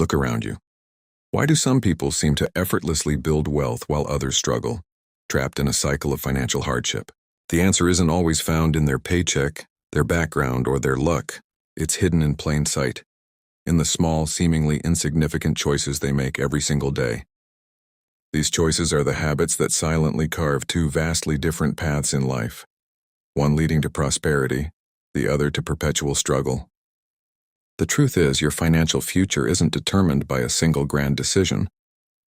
Look around you. Why do some people seem to effortlessly build wealth while others struggle, trapped in a cycle of financial hardship? The answer isn't always found in their paycheck, their background, or their luck. It's hidden in plain sight, in the small, seemingly insignificant choices they make every single day. These choices are the habits that silently carve two vastly different paths in life, one leading to prosperity, the other to perpetual struggle. The truth is, your financial future isn't determined by a single grand decision,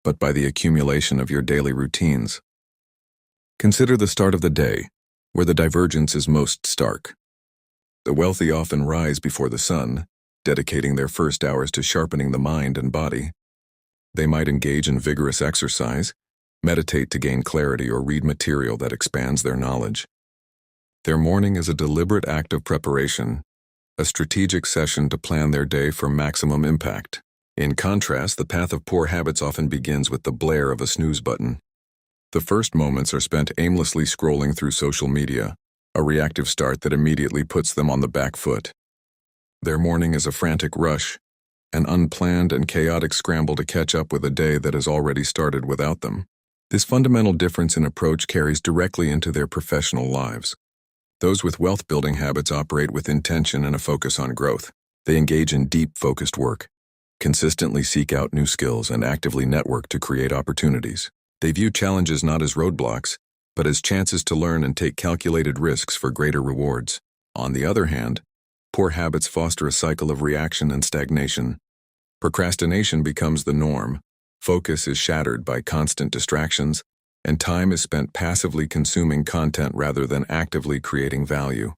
but by the accumulation of your daily routines. Consider the start of the day, where the divergence is most stark. The wealthy often rise before the sun, dedicating their first hours to sharpening the mind and body. They might engage in vigorous exercise, meditate to gain clarity, or read material that expands their knowledge. Their morning is a deliberate act of preparation, a strategic session to plan their day for maximum impact. In contrast, the path of poor habits often begins with the blare of a snooze button. The first moments are spent aimlessly scrolling through social media, a reactive start that immediately puts them on the back foot. Their morning is a frantic rush, an unplanned and chaotic scramble to catch up with a day that has already started without them. This fundamental difference in approach carries directly into their professional lives. Those with wealth-building habits operate with intention and a focus on growth. They engage in deep, focused work, consistently seek out new skills, and actively network to create opportunities. They view challenges not as roadblocks, but as chances to learn and take calculated risks for greater rewards. On the other hand, poor habits foster a cycle of reaction and stagnation. Procrastination becomes the norm, focus is shattered by constant distractions, and time is spent passively consuming content rather than actively creating value.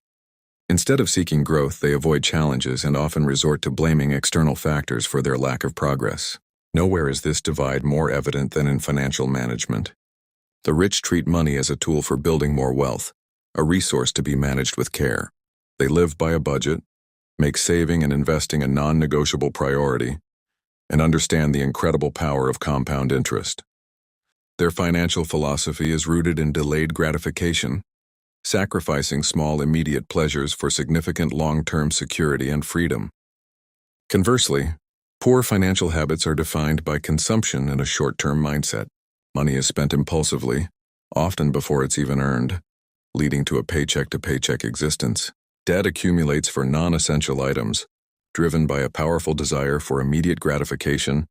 Instead of seeking growth, they avoid challenges and often resort to blaming external factors for their lack of progress. Nowhere is this divide more evident than in financial management. The rich treat money as a tool for building more wealth, a resource to be managed with care. They live by a budget, make saving and investing a non-negotiable priority, and understand the incredible power of compound interest. Their financial philosophy is rooted in delayed gratification, sacrificing small immediate pleasures for significant long-term security and freedom. Conversely, poor financial habits are defined by consumption and a short-term mindset. Money is spent impulsively, often before it's even earned, leading to a paycheck-to-paycheck existence. Debt accumulates for non-essential items, driven by a powerful desire for immediate gratification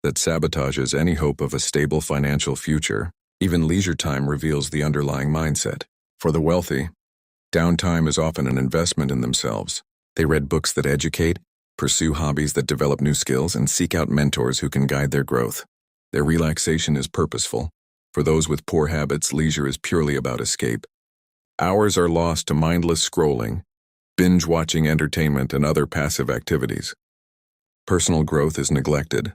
that sabotages any hope of a stable financial future. Even leisure time reveals the underlying mindset. For the wealthy, downtime is often an investment in themselves. They read books that educate, pursue hobbies that develop new skills, and seek out mentors who can guide their growth. Their relaxation is purposeful. For those with poor habits, leisure is purely about escape. Hours are lost to mindless scrolling, binge-watching entertainment, and other passive activities. Personal growth is neglected,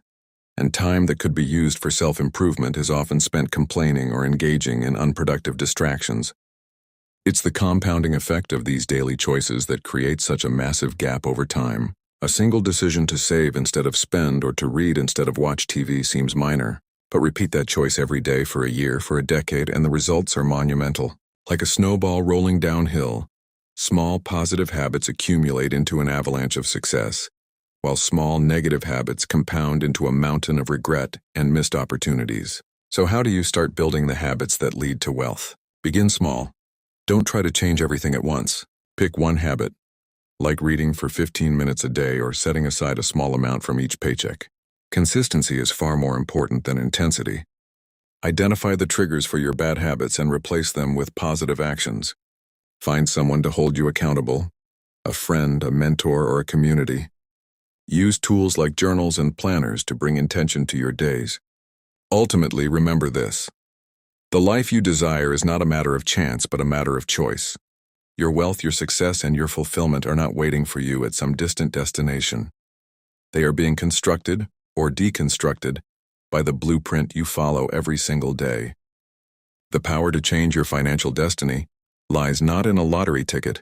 and time that could be used for self-improvement is often spent complaining or engaging in unproductive distractions. It's the compounding effect of these daily choices that creates such a massive gap over time. A single decision to save instead of spend or to read instead of watch TV seems minor, but repeat that choice every day for a year, for a decade, and the results are monumental. Like a snowball rolling downhill, small positive habits accumulate into an avalanche of success, while small negative habits compound into a mountain of regret and missed opportunities. So how do you start building the habits that lead to wealth? Begin small. Don't try to change everything at once. Pick one habit, like reading for 15 minutes a day or setting aside a small amount from each paycheck. Consistency is far more important than intensity. Identify the triggers for your bad habits and replace them with positive actions. Find someone to hold you accountable, a friend, a mentor, or a community. Use tools like journals and planners to bring intention to your days. Ultimately, remember this. The life you desire is not a matter of chance, but a matter of choice. Your wealth, your success, and your fulfillment are not waiting for you at some distant destination. They are being constructed or deconstructed by the blueprint you follow every single day. The power to change your financial destiny lies not in a lottery ticket,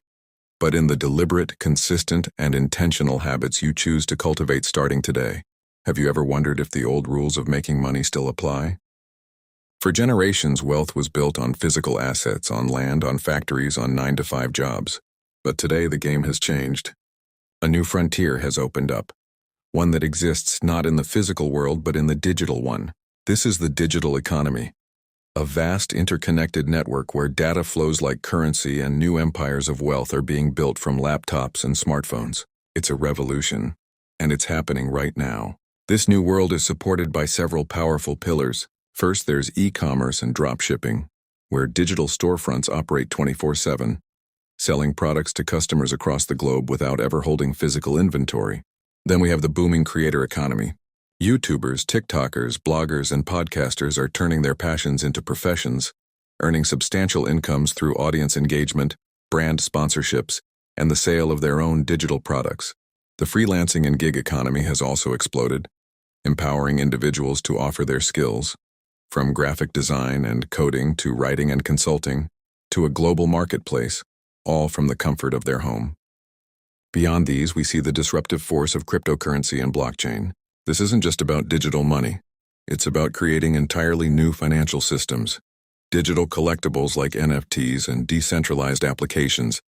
but in the deliberate, consistent, and intentional habits you choose to cultivate starting today. Have you ever wondered if the old rules of making money still apply? For generations, wealth was built on physical assets, on land, on factories, on 9-to-5 jobs. But today the game has changed. A new frontier has opened up. one that exists not in the physical world but in the digital one. This is the digital economy, a vast interconnected network where data flows like currency and new empires of wealth are being built from laptops and smartphones. It's a revolution, and it's happening right now. This new world is supported by several powerful pillars. First, there's e-commerce and dropshipping, where digital storefronts operate 24/7, selling products to customers across the globe without ever holding physical inventory. Then we have the booming creator economy. YouTubers, TikTokers, bloggers, and podcasters are turning their passions into professions, earning substantial incomes through audience engagement, brand sponsorships, and the sale of their own digital products. The freelancing and gig economy has also exploded, empowering individuals to offer their skills, from graphic design and coding to writing and consulting, to a global marketplace, all from the comfort of their home. Beyond these, we see the disruptive force of cryptocurrency and blockchain. This isn't just about digital money. It's about creating entirely new financial systems, digital collectibles like NFTs and decentralized applications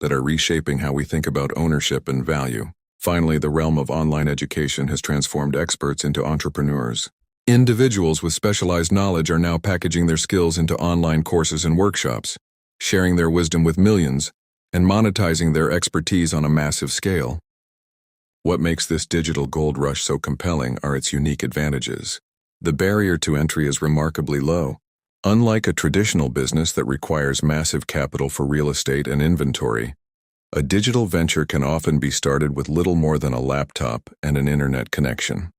that are reshaping how we think about ownership and value. Finally, the realm of online education has transformed experts into entrepreneurs. Individuals with specialized knowledge are now packaging their skills into online courses and workshops, sharing their wisdom with millions, and monetizing their expertise on a massive scale. What makes this digital gold rush so compelling are its unique advantages. The barrier to entry is remarkably low. Unlike a traditional business that requires massive capital for real estate and inventory, a digital venture can often be started with little more than a laptop and an internet connection.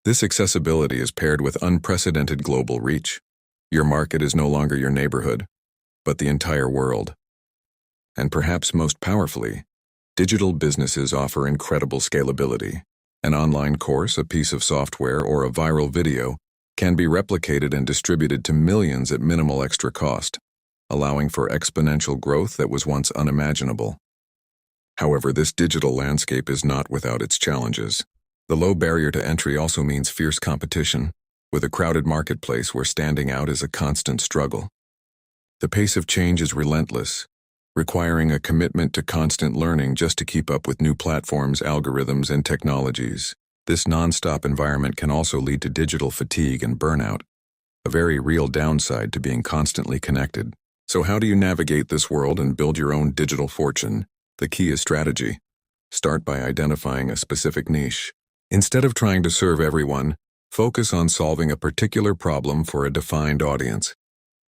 This accessibility is paired with unprecedented global reach. Your market is no longer your neighborhood, but the entire world. And perhaps most powerfully, digital businesses offer incredible scalability. An online course, a piece of software, or a viral video can be replicated and distributed to millions at minimal extra cost, allowing for exponential growth that was once unimaginable. However, this digital landscape is not without its challenges. The low barrier to entry also means fierce competition, with a crowded marketplace where standing out is a constant struggle. The pace of change is relentless, requiring a commitment to constant learning just to keep up with new platforms, algorithms, and technologies. This non-stop environment can also lead to digital fatigue and burnout, a very real downside to being constantly connected. So how do you navigate this world and build your own digital fortune? The key is strategy. Start by identifying a specific niche. Instead of trying to serve everyone, focus on solving a particular problem for a defined audience.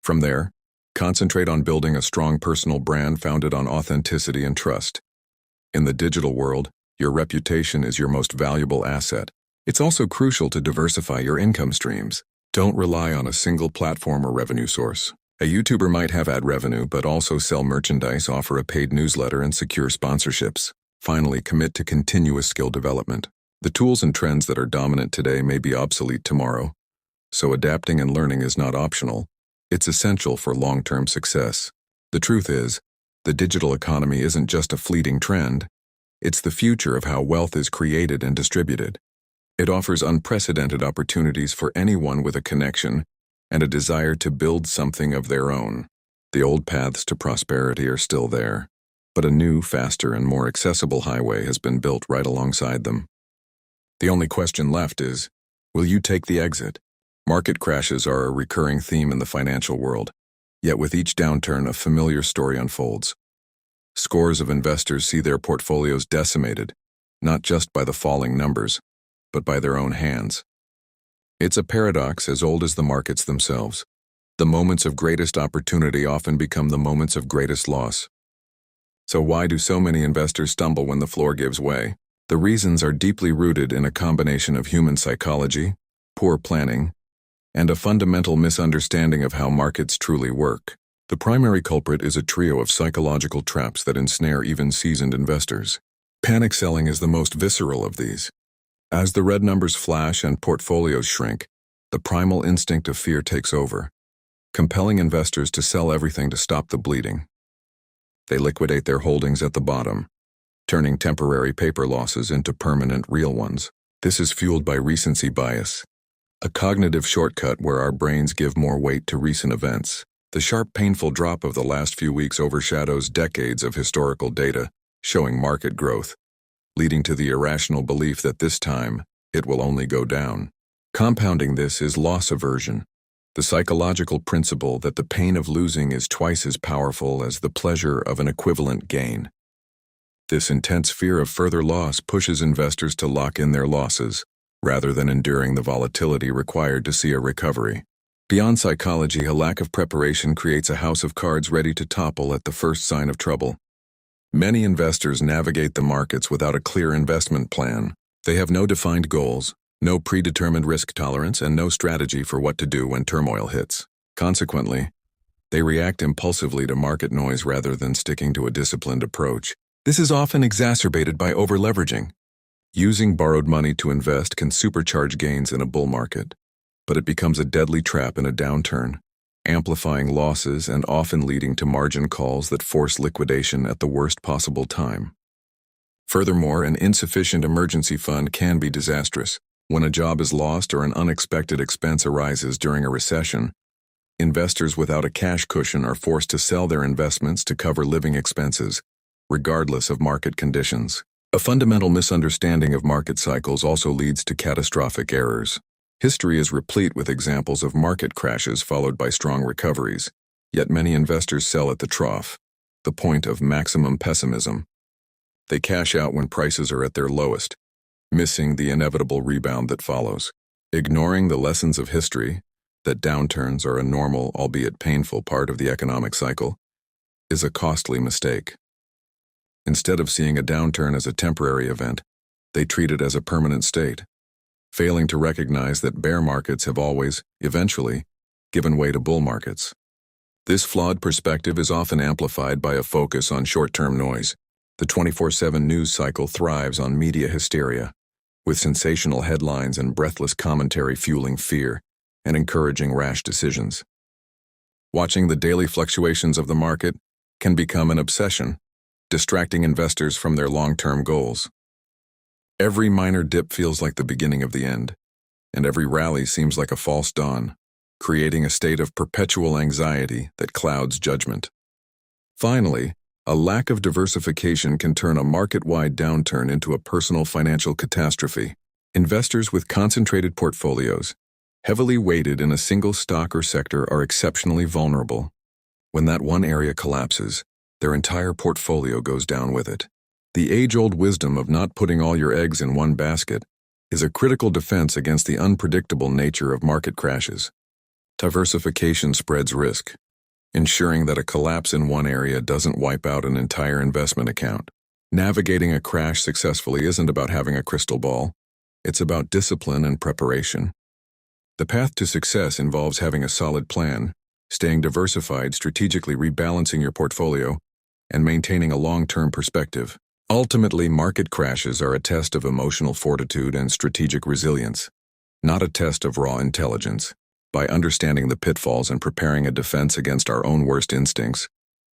From there, concentrate on building a strong personal brand founded on authenticity and trust. In the digital world, your reputation is your most valuable asset. It's also crucial to diversify your income streams. Don't rely on a single platform or revenue source. A YouTuber might have ad revenue, but also sell merchandise, offer a paid newsletter, and secure sponsorships. Finally, commit to continuous skill development. The tools and trends that are dominant today may be obsolete tomorrow, so adapting and learning is not optional. It's essential for long-term success. The truth is, the digital economy isn't just a fleeting trend. It's the future of how wealth is created and distributed. It offers unprecedented opportunities for anyone with a connection and a desire to build something of their own. The old paths to prosperity are still there, but a new, faster, and more accessible highway has been built right alongside them. The only question left is, will you take the exit? Market crashes are a recurring theme in the financial world, yet with each downturn a familiar story unfolds. Scores of investors see their portfolios decimated, not just by the falling numbers, but by their own hands. It's a paradox as old as the markets themselves. The moments of greatest opportunity often become the moments of greatest loss. So why do so many investors stumble when the floor gives way? The reasons are deeply rooted in a combination of human psychology, poor planning, and a fundamental misunderstanding of how markets truly work. The primary culprit is a trio of psychological traps that ensnare even seasoned investors. Panic selling is the most visceral of these. As the red numbers flash and portfolios shrink, the primal instinct of fear takes over, compelling investors to sell everything to stop the bleeding. They liquidate their holdings at the bottom, turning temporary paper losses into permanent real ones. This is fueled by recency bias, a cognitive shortcut where our brains give more weight to recent events. The sharp, painful drop of the last few weeks overshadows decades of historical data showing market growth, leading to the irrational belief that this time, it will only go down. Compounding this is loss aversion, the psychological principle that the pain of losing is twice as powerful as the pleasure of an equivalent gain. This intense fear of further loss pushes investors to lock in their losses, rather than enduring the volatility required to see a recovery. Beyond psychology, a lack of preparation creates a house of cards ready to topple at the first sign of trouble. Many investors navigate the markets without a clear investment plan. They have no defined goals, no predetermined risk tolerance, and no strategy for what to do when turmoil hits. Consequently, they react impulsively to market noise rather than sticking to a disciplined approach. This is often exacerbated by over-leveraging. Using borrowed money to invest can supercharge gains in a bull market, but it becomes a deadly trap in a downturn, amplifying losses and often leading to margin calls that force liquidation at the worst possible time. Furthermore, an insufficient emergency fund can be disastrous. When a job is lost or an unexpected expense arises during a recession, investors without a cash cushion are forced to sell their investments to cover living expenses, regardless of market conditions. A fundamental misunderstanding of market cycles also leads to catastrophic errors. History is replete with examples of market crashes followed by strong recoveries, yet many investors sell at the trough, the point of maximum pessimism. They cash out when prices are at their lowest, missing the inevitable rebound that follows. Ignoring the lessons of history, that downturns are a normal, albeit painful, part of the economic cycle, is a costly mistake. Instead of seeing a downturn as a temporary event, they treat it as a permanent state, failing to recognize that bear markets have always, eventually, given way to bull markets. This flawed perspective is often amplified by a focus on short-term noise. The 24/7 news cycle thrives on media hysteria, with sensational headlines and breathless commentary fueling fear and encouraging rash decisions. Watching the daily fluctuations of the market can become an obsession, distracting investors from their long-term goals. Every minor dip feels like the beginning of the end, and every rally seems like a false dawn, creating a state of perpetual anxiety that clouds judgment. Finally, a lack of diversification can turn a market-wide downturn into a personal financial catastrophe. Investors with concentrated portfolios, heavily weighted in a single stock or sector, are exceptionally vulnerable. When that one area collapses, their entire portfolio goes down with it. The age-old wisdom of not putting all your eggs in one basket is a critical defense against the unpredictable nature of market crashes. Diversification spreads risk, ensuring that a collapse in one area doesn't wipe out an entire investment account. Navigating a crash successfully isn't about having a crystal ball. It's about discipline and preparation. The path to success involves having a solid plan, staying diversified, strategically rebalancing your portfolio, and maintaining a long-term perspective. Ultimately, market crashes are a test of emotional fortitude and strategic resilience, not a test of raw intelligence. By understanding the pitfalls and preparing a defense against our own worst instincts,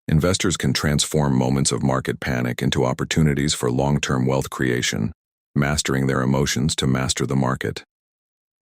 investors can transform moments of market panic into opportunities for long-term wealth creation, mastering their emotions to master the market.